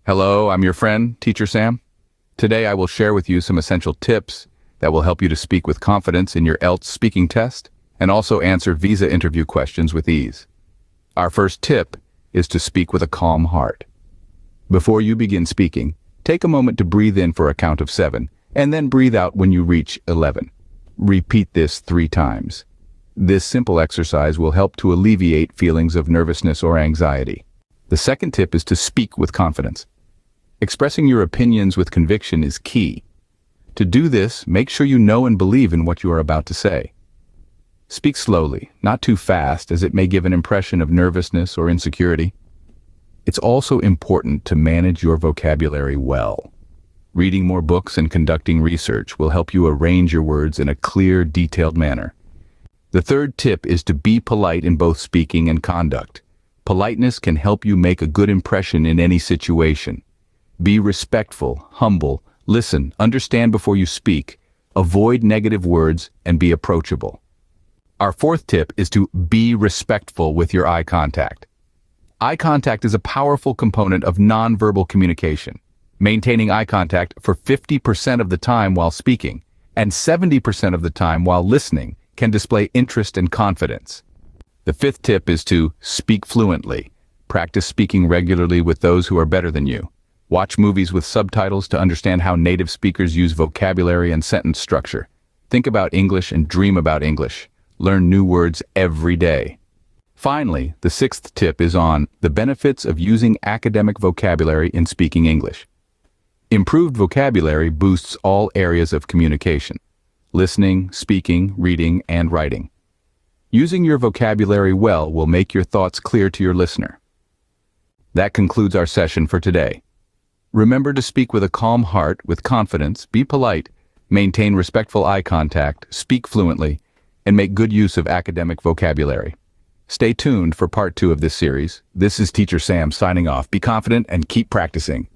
Hello, I'm your friend, Teacher Sam. Today I will share with you some essential tips that will help you to speak with confidence in your IELTS speaking test and also answer visa interview questions with ease. Our first tip is to speak with a calm heart. Before you begin speaking, take a moment to breathe in for a count of 7 and then breathe out when you reach 11. Repeat this 3 times. This simple exercise will help to alleviate feelings of nervousness or anxiety. The second tip is to speak with confidence. Expressing your opinions with conviction is key. To do this, make sure you know and believe in what you are about to say. Speak slowly, not too fast, as it may give an impression of nervousness or insecurity. It's also important to manage your vocabulary well. Reading more books and conducting research will help you arrange your words in a clear, detailed manner. The third tip is to be polite in both speaking and conduct. Politeness can help you make a good impression in any situation. Be respectful, humble, listen, understand before you speak, avoid negative words, and be approachable. Our fourth tip is to be respectful with your eye contact. Eye contact is a powerful component of nonverbal communication. Maintaining eye contact for 50% of the time while speaking and 70% of the time while listening can display interest and confidence. The fifth tip is to speak fluently. Practice speaking regularly with those who are better than you. Watch movies with subtitles to understand how native speakers use vocabulary and sentence structure. Think about English and dream about English. Learn new words every day. Finally, the sixth tip is on the benefits of using academic vocabulary in speaking English. Improved vocabulary boosts all areas of communication: listening, speaking, reading, and writing. Using your vocabulary well will make your thoughts clear to your listener. That concludes our session for today. Remember to speak with a calm heart, with confidence, be polite, maintain respectful eye contact, speak fluently, and make good use of academic vocabulary. Stay tuned for part 2 of this series. This is Teacher Sam signing off. Be confident and keep practicing.